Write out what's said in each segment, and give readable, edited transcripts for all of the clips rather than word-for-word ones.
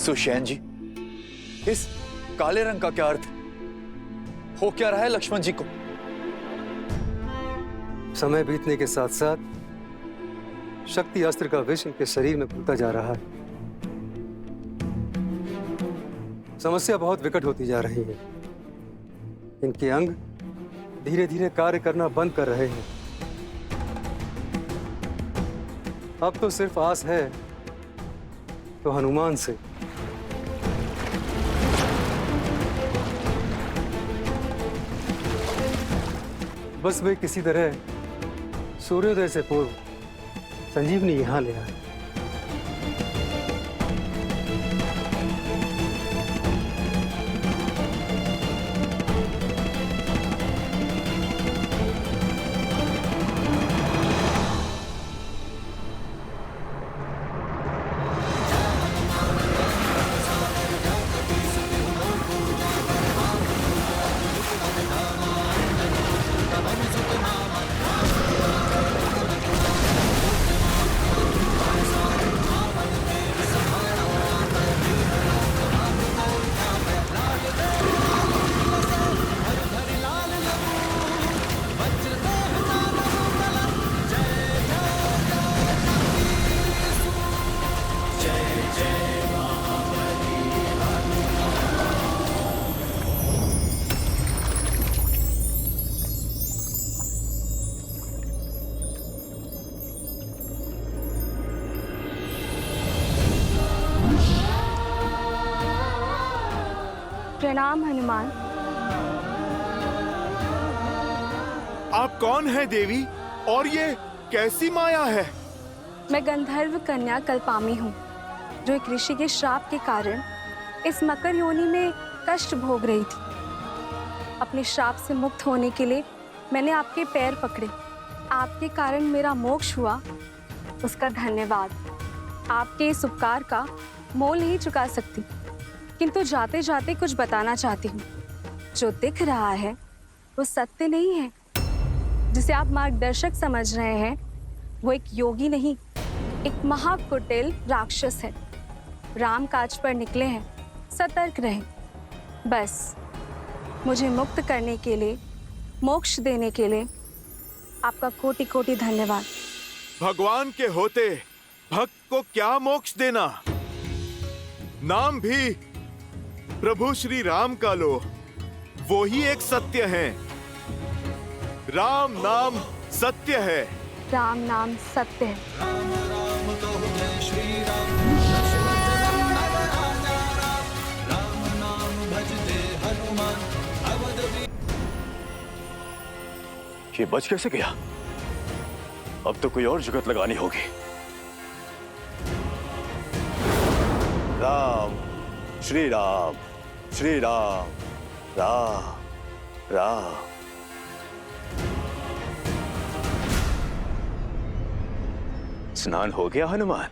सुषेण जी, इस काले रंग का क्या अर्थ हो क्या रहा है लक्ष्मण जी को? समय बीतने के साथ साथ शक्ति अस्त्र का विष इनके शरीर में घुलता जा रहा है। समस्या बहुत विकट होती जा रही है। इनके अंग धीरे धीरे कार्य करना बंद कर रहे हैं। अब तो सिर्फ आस है तो हनुमान से। बस वे किसी तरह सूर्योदय से पूर्व संजीवनी यहां ले आए। प्रणाम हनुमान। आप कौन है देवी, और ये कैसी माया है? मैं गंधर्व कन्या कल्पामी हूँ, जो एक ऋषि के श्राप के कारण इस मकर योनि में कष्ट भोग रही थी। अपने श्राप से मुक्त होने के लिए मैंने आपके पैर पकड़े। आपके कारण मेरा मोक्ष हुआ, उसका धन्यवाद। आपके इस उपकार का मोल नहीं चुका सकती, किंतु जाते जाते कुछ बताना चाहती हूँ। जो दिख रहा है वो सत्य नहीं है। जिसे आप मार्गदर्शक समझ रहे हैं वो एक योगी नहीं, एक महाकुटिल राक्षस है। राम काज पर निकले हैं, सतर्क रहें। बस मुझे मुक्त करने के लिए, मोक्ष देने के लिए आपका कोटि कोटि धन्यवाद। भगवान के होते भक्त को क्या मोक्ष देना? नाम भी प्रभु श्री राम का लो, वो ही एक सत्य है। राम नाम सत्य है। राम नाम सत्य है। ये बच कैसे गया? अब तो कोई और जुगत लगानी होगी। राम श्री राम श्री राम राम राम। स्नान हो गया हनुमान?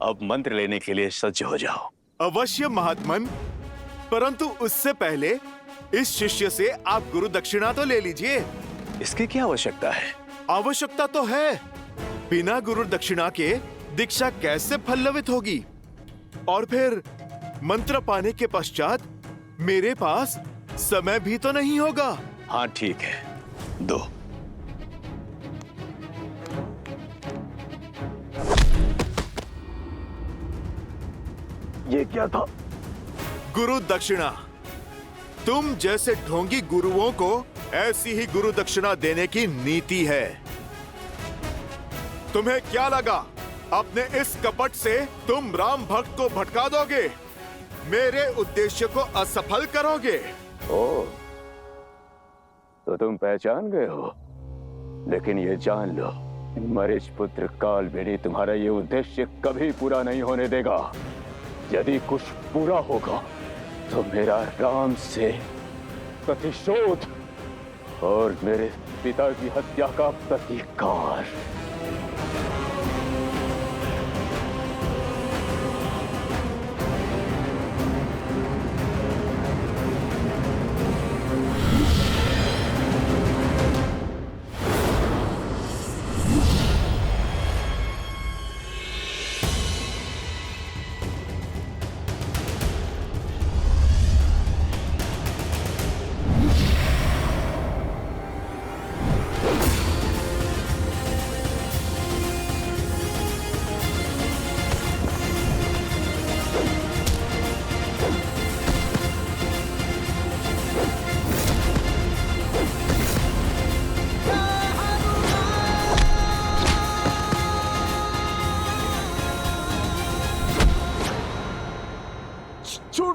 अब मंत्र लेने के लिए सज्ज हो जाओ। अवश्य महात्मन, परंतु उससे पहले इस शिष्य से आप गुरु दक्षिणा तो ले लीजिए। इसकी क्या आवश्यकता है? आवश्यकता तो है। बिना गुरु दक्षिणा के दीक्षा कैसे फलवित होगी? और फिर मंत्र पाने के पश्चात मेरे पास समय भी तो नहीं होगा। हाँ ठीक है, दो। ये क्या था? गुरु दक्षिणा। तुम जैसे ढोंगी गुरुओं को ऐसी ही गुरु दक्षिणा देने की नीति है। तुम्हें क्या लगा अपने इस कपट से तुम राम भक्त को भटका दोगे, मेरे उद्देश्य को असफल करोगे? ओ, तो तुम पहचान गए हो। लेकिन ये जान लो, मरीच पुत्र कालबेनी तुम्हारा ये उद्देश्य कभी पूरा नहीं होने देगा। यदि कुछ पूरा होगा तो मेरा राम से प्रतिशोध और मेरे पिता की हत्या का प्रतिकार।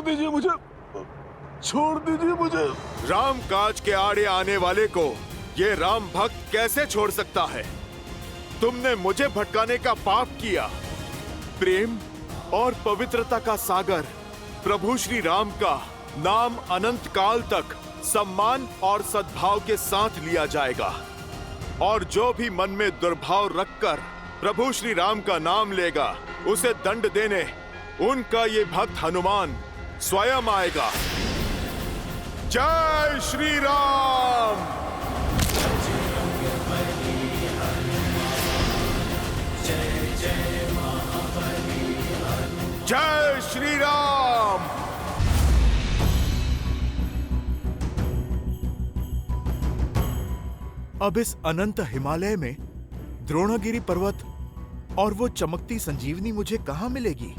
दीजिए मुझे, छोड़ दीजिए मुझे। राम काज के आड़े आने वाले को ये राम भक्त कैसे छोड़ सकता है? तुमने मुझे भटकाने का पाप किया। प्रेम और पवित्रता का सागर प्रभु श्री राम का नाम अनंत काल तक सम्मान और सद्भाव के साथ लिया जाएगा, और जो भी मन में दुर्भाव रखकर प्रभु श्री राम का नाम लेगा, उसे दंड देने उनका ये भक्त हनुमान स्वयं आएगा। जय श्री राम। जय श्री राम। अब इस अनंत हिमालय में द्रोणगिरि पर्वत और वो चमकती संजीवनी मुझे कहां मिलेगी?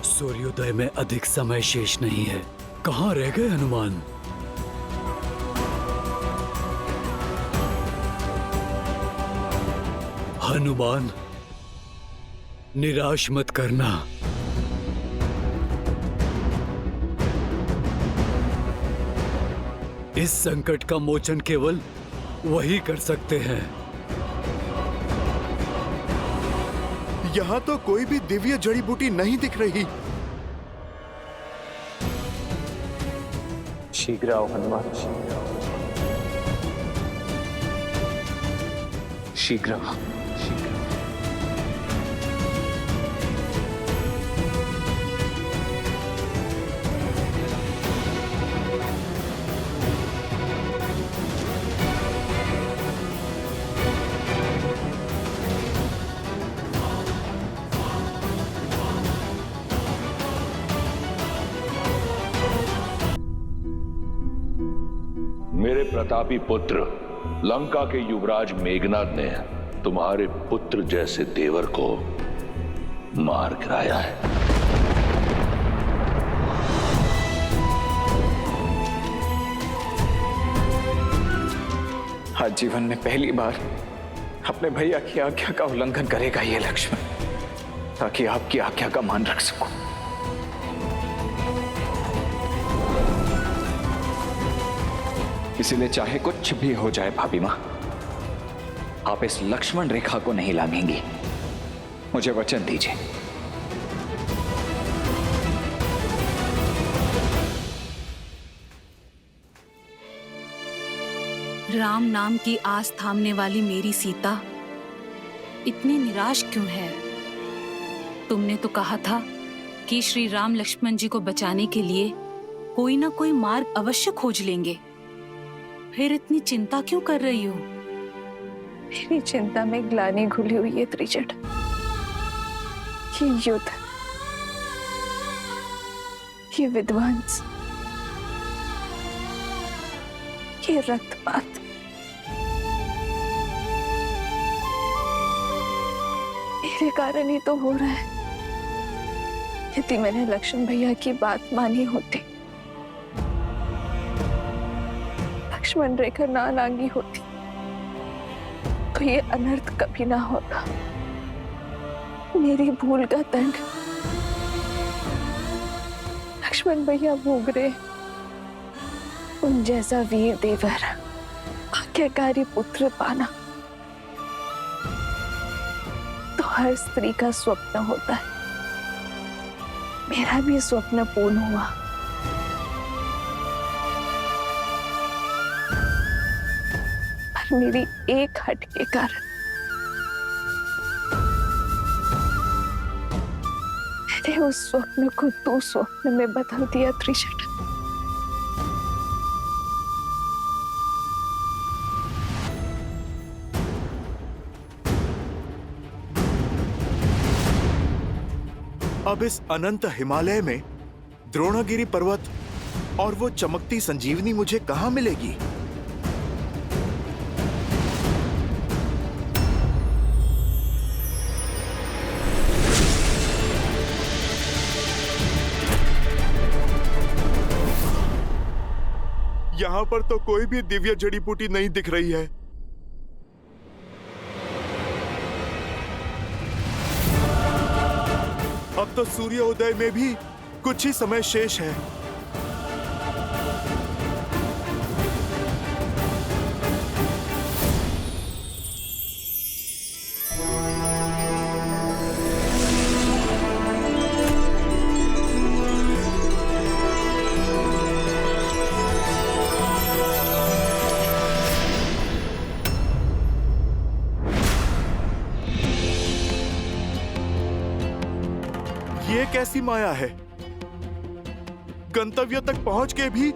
सूर्योदय में अधिक समय शेष नहीं है। कहां रह गए हनुमान? हनुमान, निराश मत करना। इस संकट का मोचन केवल वही कर सकते हैं। यहां तो कोई भी दिव्य जड़ी बूटी नहीं दिख रही। शीघ्र आओ हनुमान, शीघ्र आओ। मेरे प्रतापी पुत्र लंका के युवराज मेघनाद ने तुम्हारे पुत्र जैसे देवर को मार गिराया है। आज जीवन में पहली बार अपने भैया की आज्ञा का उल्लंघन करेगा ये लक्ष्मण, ताकि आपकी आज्ञा का मान रख सकूं। इसीलिए चाहे कुछ भी हो जाए भाभी मां, आप इस लक्ष्मण रेखा को नहीं लांघेंगी। मुझे वचन दीजिए। राम नाम की आस थामने वाली मेरी सीता इतनी निराश क्यों है? तुमने तो कहा था कि श्री राम लक्ष्मण जी को बचाने के लिए कोई ना कोई मार्ग अवश्य खोज लेंगे। फिर इतनी चिंता क्यों कर रही हो? मेरी चिंता में ग्लानि घुली हुई है त्रिजट। ये युद्ध, ये विध्वंस, ये रक्तपात, मेरे कारण ही तो हो रहा है। यदि मैंने लक्ष्मण भैया की बात मानी होती, लक्ष्मण रेखा ना लांगी होती, तो ये अनर्थ कभी ना होता। मेरी भूल का दंड लक्ष्मण भैया भोग रहे। उन जैसा वीर देवर, आज्ञाकारी पुत्र पाना तो हर स्त्री का स्वप्न होता है। मेरा भी स्वप्न पूर्ण हुआ। पर मेरी एक हट के कारण मैंने उस स्वप्न को दो स्वप्न में बदल दिया त्रिशट। अब इस अनंत हिमालय में द्रोणगिरि पर्वत और वो चमकती संजीवनी मुझे कहां मिलेगी? यहां पर तो कोई भी दिव्य जड़ी बूटी नहीं दिख रही है। अब तो सूर्योदय में भी कुछ ही समय शेष है। ये कैसी माया है? गंतव्य तक पहुंच के भी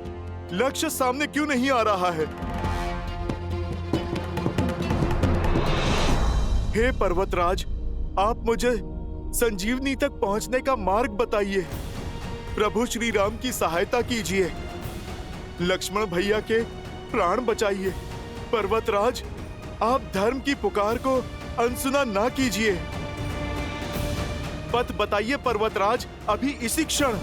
लक्ष्य सामने क्यों नहीं आ रहा है? हे पर्वतराज, आप मुझे संजीवनी तक पहुंचने का मार्ग बताइए। प्रभु श्री राम की सहायता कीजिए। लक्ष्मण भैया के प्राण बचाइए। पर्वतराज, आप धर्म की पुकार को अनसुना ना कीजिए। पथ बताइए पर्वतराज, अभी इसी क्षण।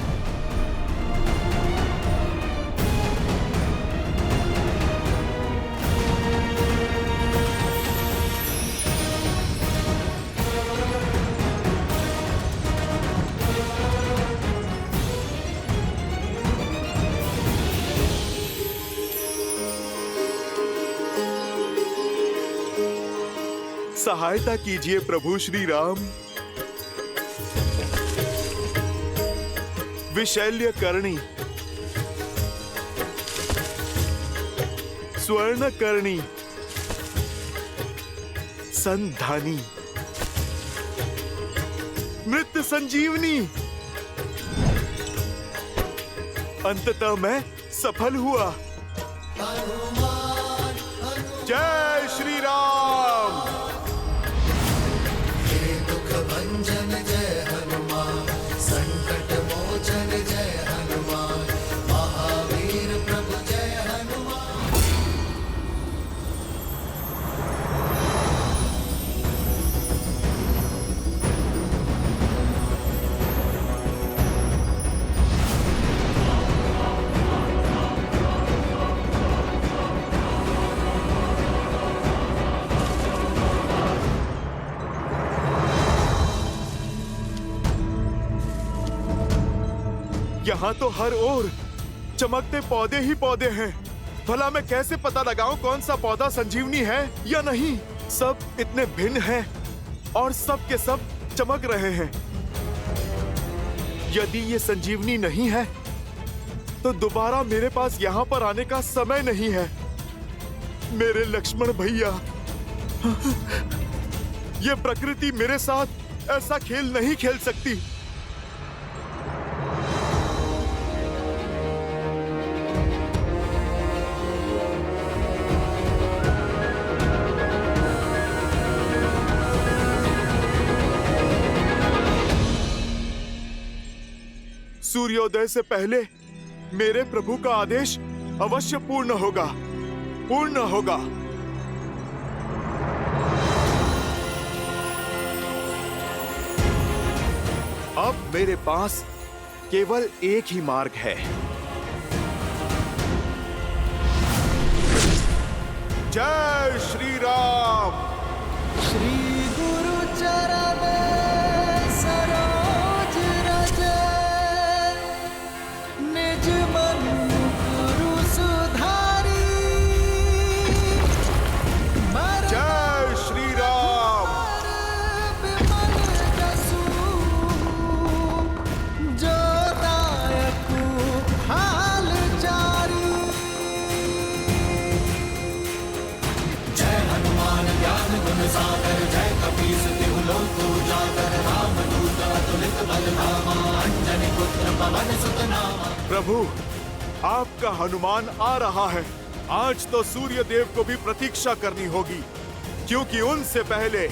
सहायता कीजिए प्रभु श्री राम। विशल्य करणी, स्वर्ण करणी, संधानी, मृत संजीवनी। अंततः मैं सफल हुआ। जय श्री राम। जय हनुमान, संकट मोचन जय हनुमान, महावीर प्रभु जय हनुमान। यहाँ तो हर ओर चमकते पौधे ही पौधे हैं। भला मैं कैसे पता लगाऊं कौन सा पौधा संजीवनी है या नहीं? सब इतने भिन्न हैं और सब के सब चमक रहे हैं। यदि ये संजीवनी नहीं है तो दोबारा मेरे पास यहाँ पर आने का समय नहीं है। मेरे लक्ष्मण भैया, ये प्रकृति मेरे साथ ऐसा खेल नहीं खेल सकती। सूर्योदय से पहले मेरे प्रभु का आदेश अवश्य पूर्ण होगा, पूर्ण होगा। अब मेरे पास केवल एक ही मार्ग है। जय श्री राम। श्री गुरु चरण सरोज रज, निज मन गुरु सुधारी। जय श्री राम। विमल जसु, जो दायकु हाल चारी। जय हनुमान ज्ञान गुण सागर, जय कपीस तिहु लोक उजागर। रामदूत अतुलित बल धामा, अंजनी पुत्र पवन सुत नामा। प्रभु, आपका हनुमान आ रहा है। आज तो सूर्य देव को भी प्रतीक्षा करनी होगी, क्योंकि उनसे पहले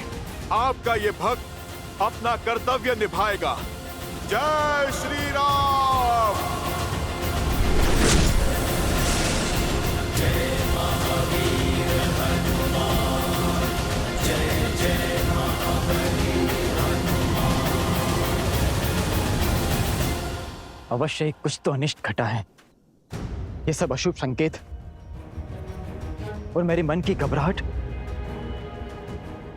आपका ये भक्त अपना कर्तव्य निभाएगा। जय श्री राम। जय महावीर हनुमान, जय जय महावीर हनुमान। अवश्य ही कुछ तो अनिष्ट घटा है। ये सब अशुभ संकेत और मेरे मन की घबराहट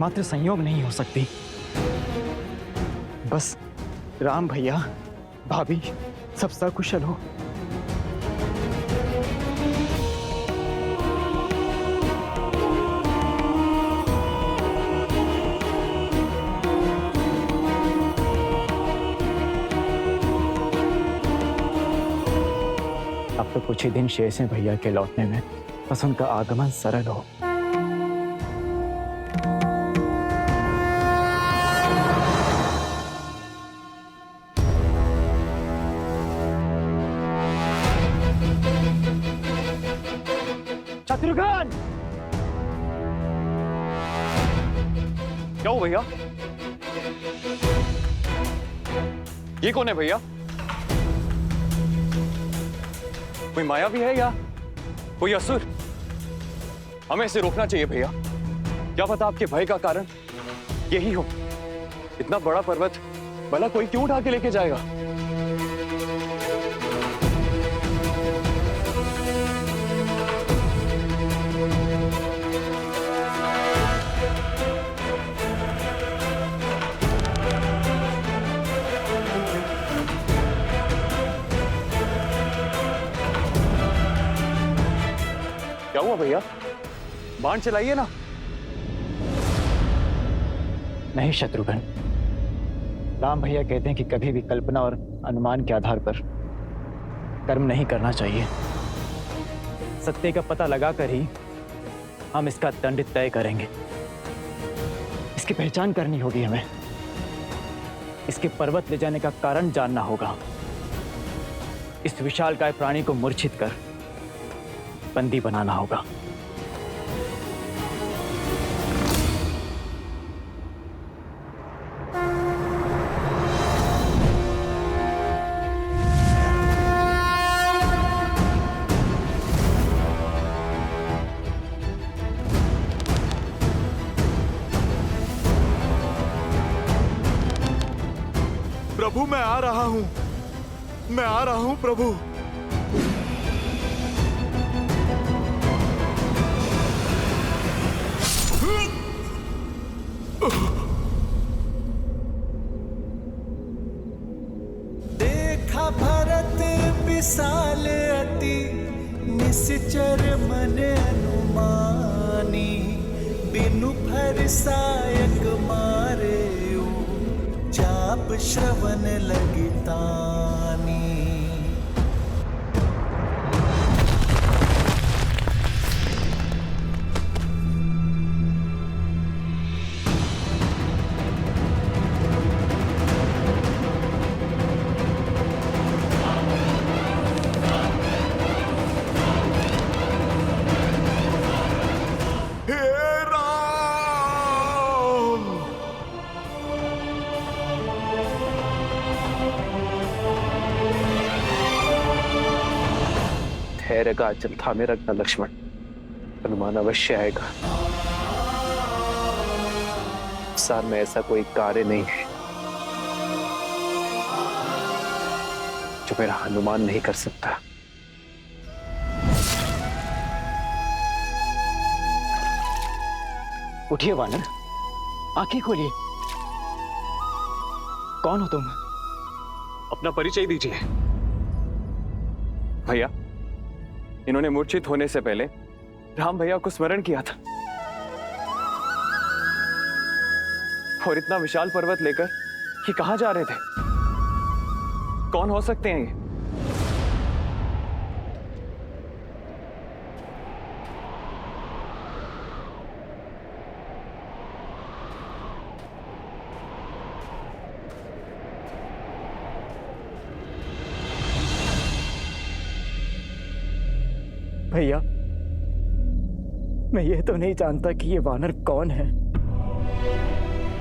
मात्र संयोग नहीं हो सकती। बस राम भैया, भाभी सब सकुशल हो? अब तो कुछ ही दिन शेष हैं भैया के लौटने में, बस उनका आगमन सरल हो। शत्रुघ्न! क्या हो भैया? ये कौन है भैया? कोई माया भी है या कोई असुर? हमें इसे रोकना चाहिए भैया। क्या पता आपके भय का कारण यही हो। इतना बड़ा पर्वत भला कोई क्यों उठा के लेके जाएगा? क्या हुआ भैया? बाण चलाइए ना। नहीं शत्रुघ्न, राम भैया कहते हैं कि कभी भी कल्पना और अनुमान के आधार पर कर्म नहीं करना चाहिए। सत्य का पता लगाकर ही हम इसका दंड तय करेंगे। इसकी पहचान करनी होगी हमें। इसके पर्वत ले जाने का कारण जानना होगा। इस विशालकाय प्राणी को मूर्छित कर बंदी बनाना होगा। प्रभु मैं आ रहा हूं, मैं आ रहा हूं प्रभु। देखा भरत विशाल अति निश्चर मन अनुमानी, बिनु फरसायक मारे चाप श्रवण लगितानी। धैर्य का आंचल थामे रखना लक्ष्मण, हनुमान अवश्य आएगा। सार में ऐसा कोई कार्य नहीं है जो मेरा हनुमान नहीं कर सकता। उठिए वानर, आंखें खोलिए। कौन हो तुम? अपना परिचय दीजिए। भैया, इन्होंने मूर्छित होने से पहले राम भैया को स्मरण किया था और इतना विशाल पर्वत लेकर ये कहां जा रहे थे? कौन हो सकते हैं ये? भैया, मैं ये तो नहीं जानता कि ये वानर कौन है,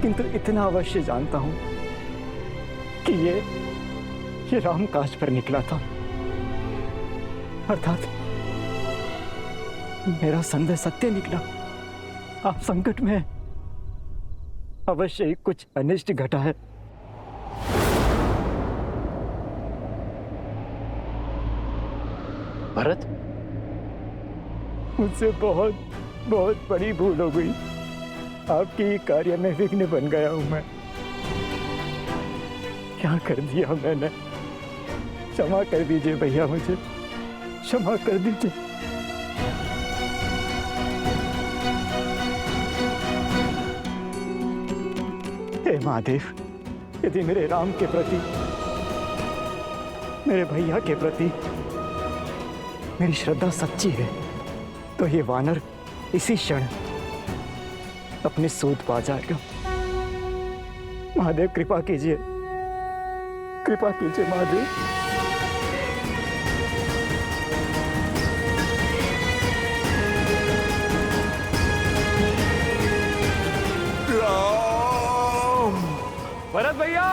किंतु इतना अवश्य जानता हूं कि ये राम काज पर निकला था। अर्थात मेरा संदेह सत्य निकला। आप संकट में हैं। अवश्य ही कुछ अनिष्ट घटा है। भरत, मुझसे बहुत बहुत बड़ी भूल हो गई। आपके कार्य में विघ्न बन गया हूं मैं। क्या कर दिया मैंने? क्षमा कर दीजिए भैया, मुझे क्षमा कर दीजिए। हे महादेव, यदि मेरे राम के प्रति, मेरे भैया के प्रति मेरी श्रद्धा सच्ची है, तो ये वानर इसी क्षण अपनी सूद पा जाएगा। महादेव कृपा कीजिए, कृपा कीजिए महादेव। भरत भैया,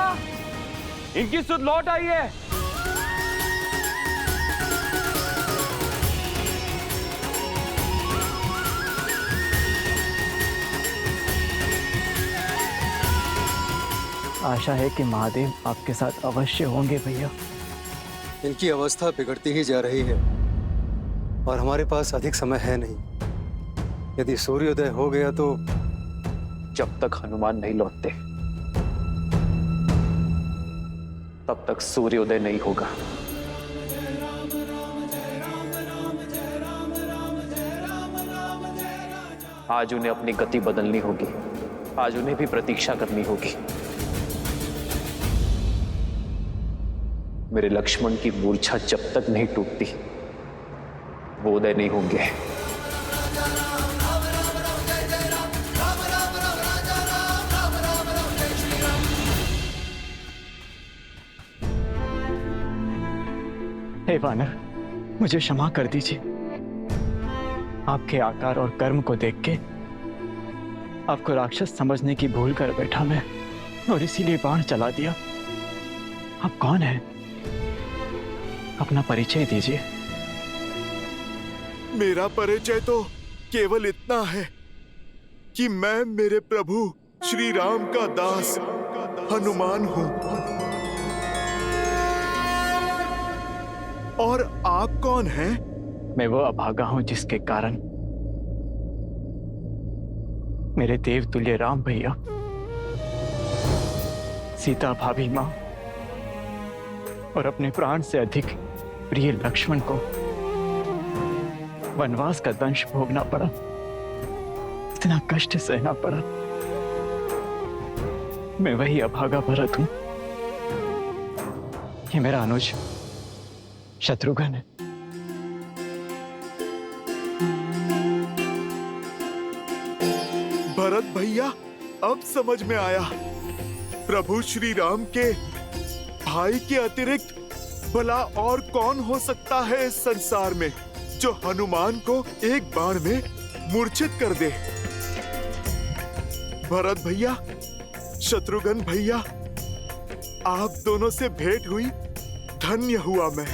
इनकी सुध लौट आई है। आशा है कि महादेव आपके साथ अवश्य होंगे भैया। इनकी अवस्था बिगड़ती ही जा रही है और हमारे पास अधिक समय है नहीं। यदि सूर्योदय हो गया तो जब तक हनुमान नहीं लौटते तब तक सूर्योदय नहीं होगा। आज उन्हें अपनी गति बदलनी होगी, आज उन्हें भी प्रतीक्षा करनी होगी। मेरे लक्ष्मण की मूर्छा जब तक नहीं टूटती वो उदय नहीं होंगे। हे वानर, मुझे क्षमा कर दीजिए। आपके आकार और कर्म को देख के आपको राक्षस समझने की भूल कर बैठा मैं, और इसीलिए बाण चला दिया। आप कौन हैं? अपना परिचय दीजिए। मेरा परिचय तो केवल इतना है कि मैं मेरे प्रभु श्री राम का दास हनुमान हूं। और आप कौन हैं? मैं वो अभागा हूं जिसके कारण मेरे देवतुल्य राम भैया, सीता भाभी मां और अपने प्राण से अधिक प्रिय लक्ष्मण को वनवास का दंश भोगना पड़ा, इतना कष्ट सहना पड़ा। मैं वही अभागा भरत हूं। ये मेरा अनुज शत्रुघ्न है। भरत भैया, अब समझ में आया। प्रभु श्री राम के भाई के अतिरिक्त भला और कौन हो सकता है इस संसार में जो हनुमान को एक बाण में मूर्छित कर दे। भरत भैया, शत्रुघ्न भैया, आप दोनों से भेंट हुई, धन्य हुआ मैं।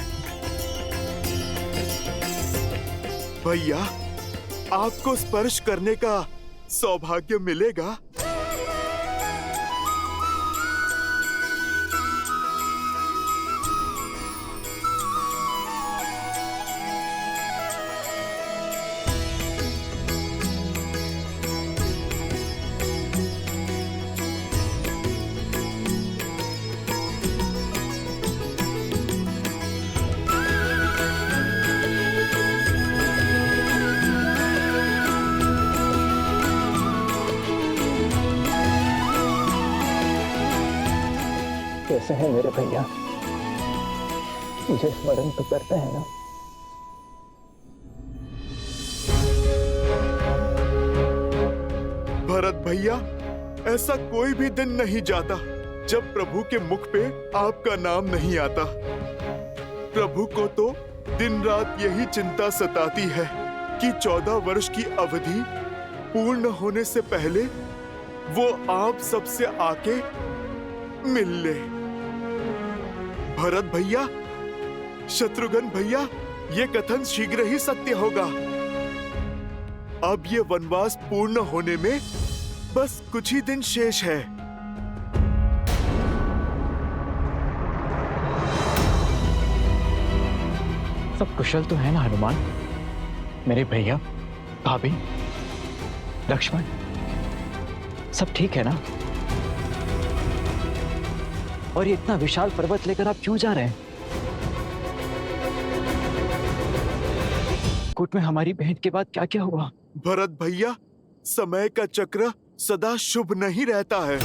भैया, आपको स्पर्श करने का सौभाग्य मिलेगा। कैसे हैं मेरे भैया? मुझे स्मरण तो करते हैं ना? भरत भैया, ऐसा कोई भी दिन नहीं जाता जब प्रभु के मुख पे आपका नाम नहीं आता। प्रभु को तो दिन रात यही चिंता सताती है कि 14 वर्ष की अवधि पूर्ण होने से पहले वो आप सबसे आके मिल ले। भरत भैया, शत्रुघ्न भैया, ये कथन शीघ्र ही सत्य होगा। अब ये वनवास पूर्ण होने में बस कुछ ही दिन शेष है। सब कुशल तो है ना हनुमान? मेरे भैया, भाभी, लक्ष्मण, सब ठीक है ना? और ये इतना विशाल पर्वत लेकर आप क्यों जा रहे हैं? कूट में हमारी बहन के बाद क्या क्या हुआ? भरत भैया, समय का चक्र सदा शुभ नहीं रहता है।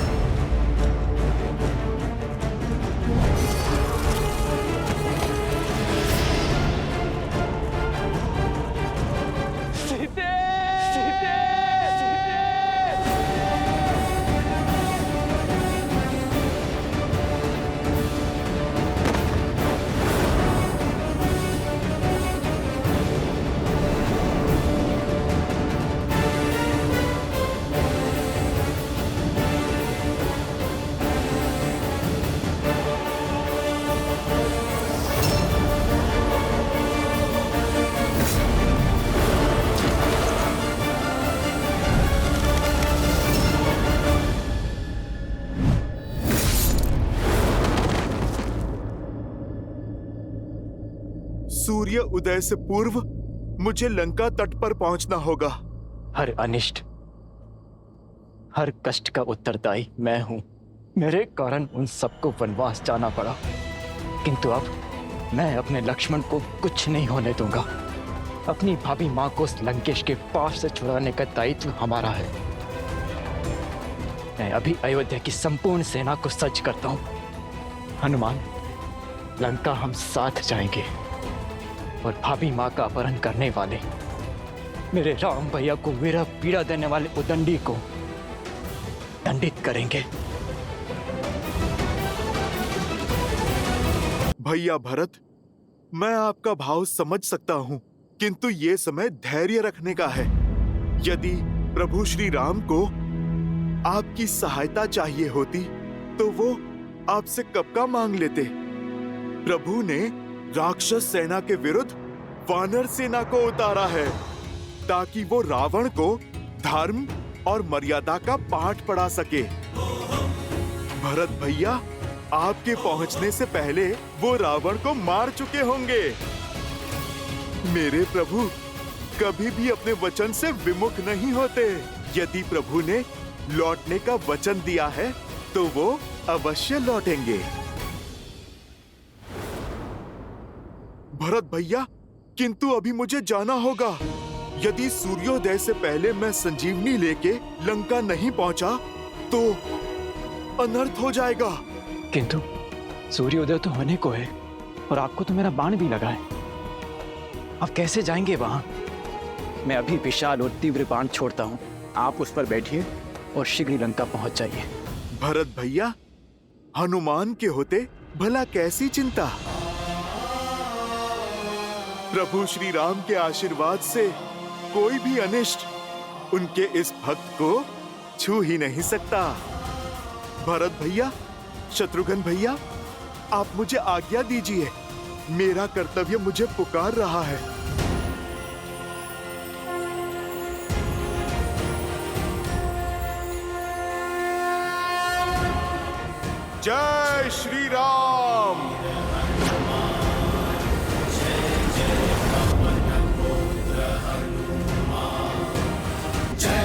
सूर्य उदय से पूर्व मुझे लंका तट पर पहुंचना होगा। हर अनिष्ट, हर कष्ट का उत्तरदायी मैं हूं। मेरे कारण उन सबको वनवास जाना पड़ा, किंतु अब मैं अपने लक्ष्मण को कुछ नहीं होने दूंगा। अपनी भाभी मां को उस लंकेश के पास से छुड़ाने का दायित्व हमारा है। मैं अभी अयोध्या की संपूर्ण सेना को सज्ज करता हूं। हनुमान, लंका हम साथ जाएंगे और भाभी मां का अपहरण करने वाले मेरे राम भैया को विरह पीड़ा देने वाले उदंडी को दंडित करेंगे। भैया भरत, मैं आपका भाव समझ सकता हूं, किंतु ये समय धैर्य रखने का है। यदि प्रभु श्री राम को आपकी सहायता चाहिए होती तो वो आपसे कब का मांग लेते। प्रभु ने राक्षस सेना के विरुद्ध वानर सेना को उतारा है ताकि वो रावण को धर्म और मर्यादा का पाठ पढ़ा सके। भरत भैया, आपके पहुंचने से पहले वो रावण को मार चुके होंगे। मेरे प्रभु कभी भी अपने वचन से विमुख नहीं होते। यदि प्रभु ने लौटने का वचन दिया है तो वो अवश्य लौटेंगे। भरत भैया, किंतु अभी मुझे जाना होगा। यदि सूर्योदय से पहले मैं संजीवनी लेके लंका नहीं पहुंचा तो अनर्थ हो जाएगा। किंतु सूर्योदय तो होने को है और आपको तो मेरा बाण भी लगा है। आप कैसे जाएंगे वहां? मैं अभी विशाल और तीव्र बाण छोड़ता हूं। आप उस पर बैठिए और शीघ्र लंका पहुंच जाइए। भरत भैया, हनुमान के होते भला कैसी चिंता। प्रभु श्री राम के आशीर्वाद से कोई भी अनिष्ट उनके इस भक्त को छू ही नहीं सकता। भरत भैया, शत्रुघ्न भैया, आप मुझे आज्ञा दीजिए। मेरा कर्तव्य मुझे पुकार रहा है। जय श्री राम।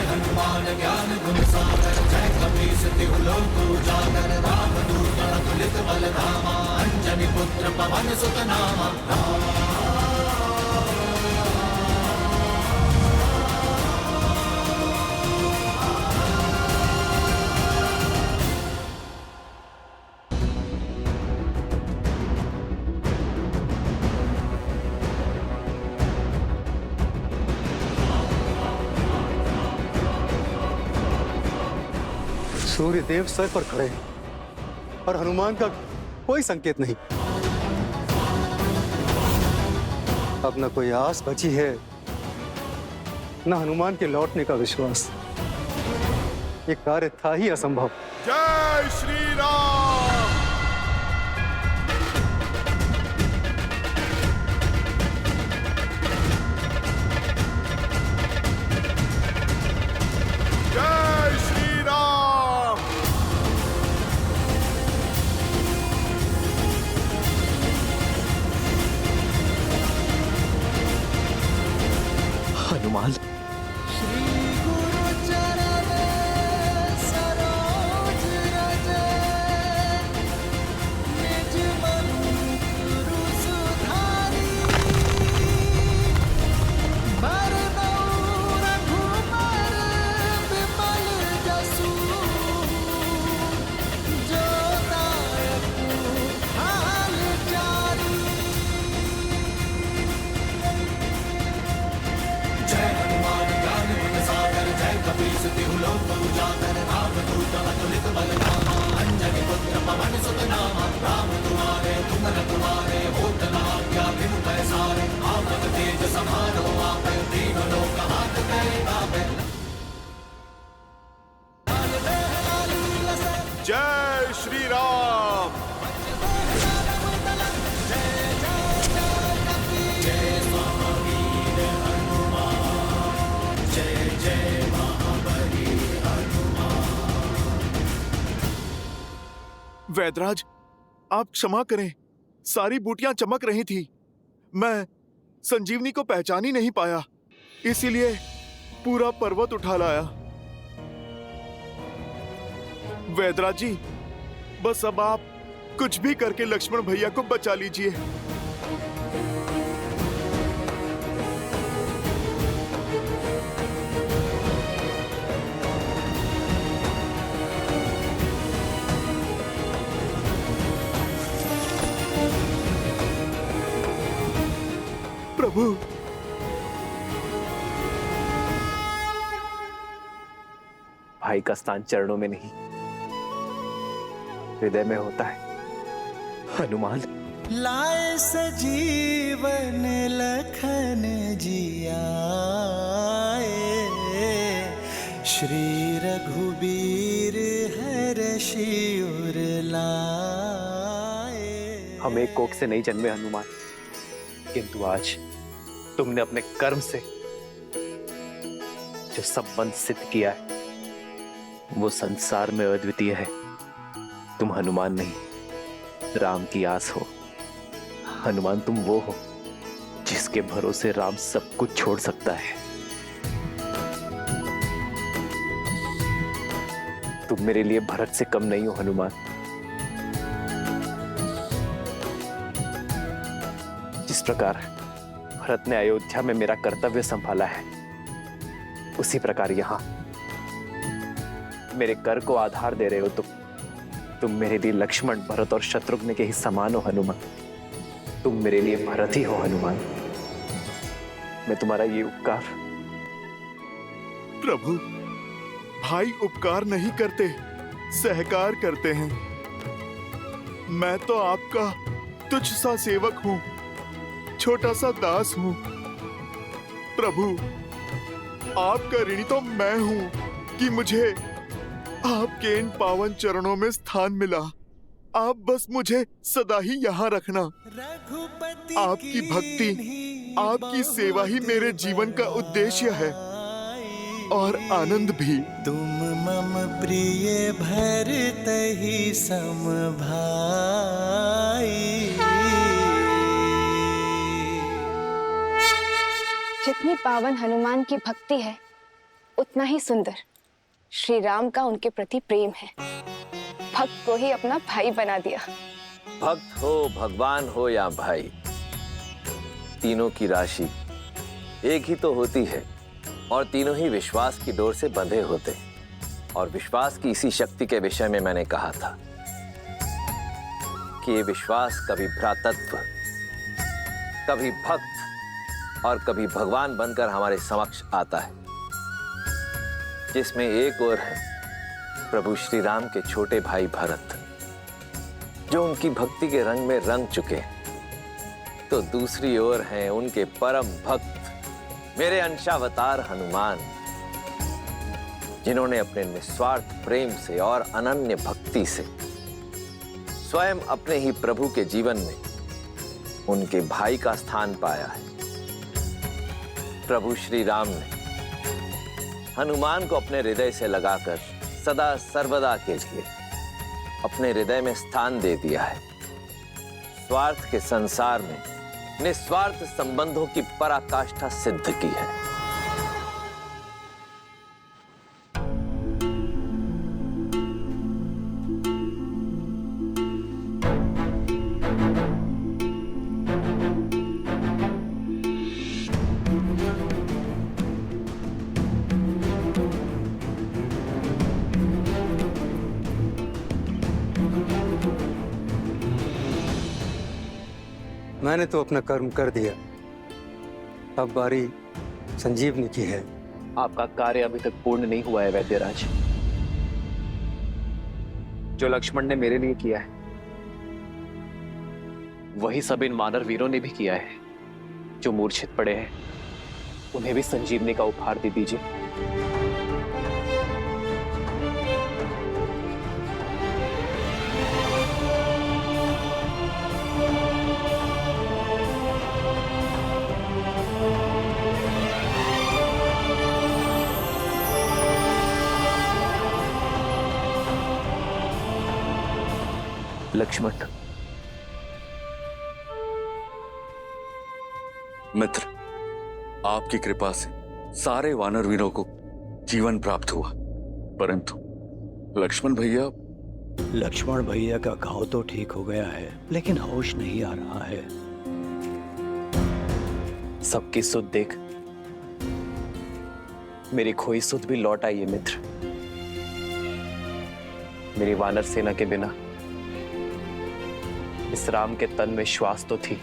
हनुमान ज्ञान गुण सागर, जय कपीस तिहु लोक उजागर। रामदूत अतुलित बल धामा, अंजनी पुत्र पवन सुत नामा। सूर्य देव सर पर खड़े हैं और हनुमान का कोई संकेत नहीं। अब न कोई आस बची है, न हनुमान के लौटने का विश्वास। ये कार्य था ही असंभव। जय श्री राम। जय श्री राम। हनुमान, जय श्री राम। वैदराज, आप क्षमा करें, सारी बूटियां चमक रही थी। मैं संजीवनी को पहचान ही नहीं पाया, इसीलिए पूरा पर्वत उठा लाया। वैदराज जी, बस अब आप कुछ भी करके लक्ष्मण भैया को बचा लीजिए। प्रभु, भाई का स्थान चरणों में नहीं, हृदय में होता है। हनुमान लाए सजीवन लखन जियाए, श्री रघुबीर हर्षि उर लाए। हम एक कोख से नहीं जन्मे हनुमान, किंतु आज तुमने अपने कर्म से जो संबंध सिद्ध किया है वो संसार में अद्वितीय है। तुम हनुमान नहीं, राम की आस हो। हनुमान, तुम वो हो जिसके भरोसे राम सब कुछ छोड़ सकता है। तुम मेरे लिए भरत से कम नहीं हो हनुमान। जिस प्रकार भरत ने अयोध्या में मेरा कर्तव्य संभाला है, उसी प्रकार यहां मेरे कर को आधार दे रहे हो। तुम मेरे लिए लक्ष्मण, भरत और शत्रुघ्न के ही समान हो हनुमान। तुम मेरे लिए भरत ही हो हनुमान। मैं तुम्हारा ये उपकार। प्रभु, भाई उपकार नहीं करते, सहकार करते हैं। मैं तो आपका तुच्छ सा सेवक हूं, छोटा सा दास हूं। प्रभु, आपका ऋणी तो मैं हूं कि मुझे आपके इन पावन चरणों में स्थान मिला। आप बस मुझे सदा ही यहाँ रखना। आपकी भक्ति, आपकी सेवा ही मेरे जीवन का उद्देश्य है और आनंद भी। तुम मम प्रिय भरत ही सम भाई। जितनी पावन हनुमान की भक्ति है, उतना ही सुंदर श्री राम का उनके प्रति प्रेम है। भक्त को ही अपना भाई बना दिया। भक्त हो, भगवान हो या भाई, तीनों की राशि एक ही तो होती है और तीनों ही विश्वास की डोर से बंधे होते हैं। और विश्वास की इसी शक्ति के विषय में मैंने कहा था कि ये विश्वास कभी भ्रातृत्व, कभी भक्त और कभी भगवान बनकर हमारे समक्ष आता है, जिसमें एक ओर है प्रभु श्री राम के छोटे भाई भरत, जो उनकी भक्ति के रंग में रंग चुके, तो दूसरी ओर हैं उनके परम भक्त मेरे अंशावतार हनुमान, जिन्होंने अपने निस्वार्थ प्रेम से और अनन्य भक्ति से स्वयं अपने ही प्रभु के जीवन में उनके भाई का स्थान पाया है। प्रभु श्री राम ने हनुमान को अपने हृदय से लगाकर सदा सर्वदा के लिए अपने हृदय में स्थान दे दिया है। स्वार्थ के संसार में निस्वार्थ संबंधों की पराकाष्ठा सिद्ध की है। मैंने तो अपना कर्म कर दिया, अब बारी संजीवनी की है। आपका कार्य अभी तक पूर्ण नहीं हुआ है वैद्यराज। जो लक्ष्मण ने मेरे लिए किया है वही सब इन वानर वीरों ने भी किया है। जो मूर्छित पड़े हैं उन्हें भी संजीवनी का उपहार दे दीजिए। लक्ष्मण, मित्र, आपकी कृपा से सारे वानर वीरों को जीवन प्राप्त हुआ, परंतु लक्ष्मण भैया का घाव तो ठीक हो गया है, लेकिन होश नहीं आ रहा है। सबकी सुध देख मेरी खोई सुध भी लौट आई है मित्र। मेरी वानर सेना के बिना इस राम के तन में श्वास तो थी,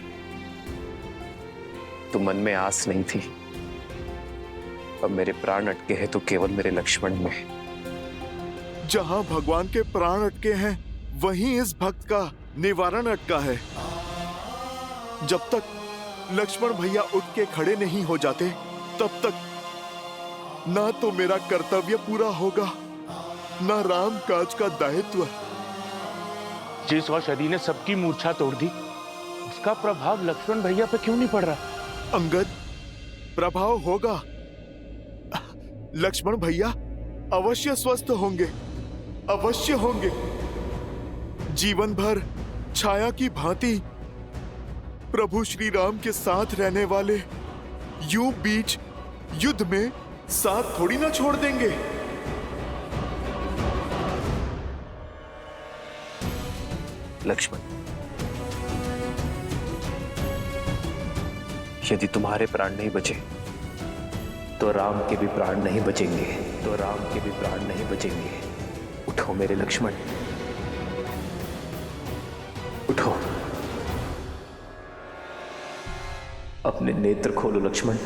तो मन में आस नहीं थी। अब मेरे प्राण अटके हैं तो केवल मेरे लक्ष्मण में। जहां भगवान के प्राण अटके हैं वहीं इस भक्त का निवारण अटका है। जब तक लक्ष्मण भैया उठ के खड़े नहीं हो जाते तब तक ना तो मेरा कर्तव्य पूरा होगा, ना राम काज का दायित्व। जिस औषधि ने सबकी मूर्छा तोड़ दी उसका प्रभाव लक्ष्मण भैया पे क्यों नहीं पड़ रहा? अंगद, प्रभाव होगा। लक्ष्मण भैया अवश्य स्वस्थ होंगे, अवश्य होंगे। जीवन भर छाया की भांति प्रभु श्री राम के साथ रहने वाले यूं बीच युद्ध में साथ थोड़ी ना छोड़ देंगे। लक्ष्मण, यदि तुम्हारे प्राण नहीं बचे तो राम के भी प्राण नहीं बचेंगे, तो राम के भी प्राण नहीं बचेंगे। उठो मेरे लक्ष्मण, उठो। अपने नेत्र खोलो लक्ष्मण।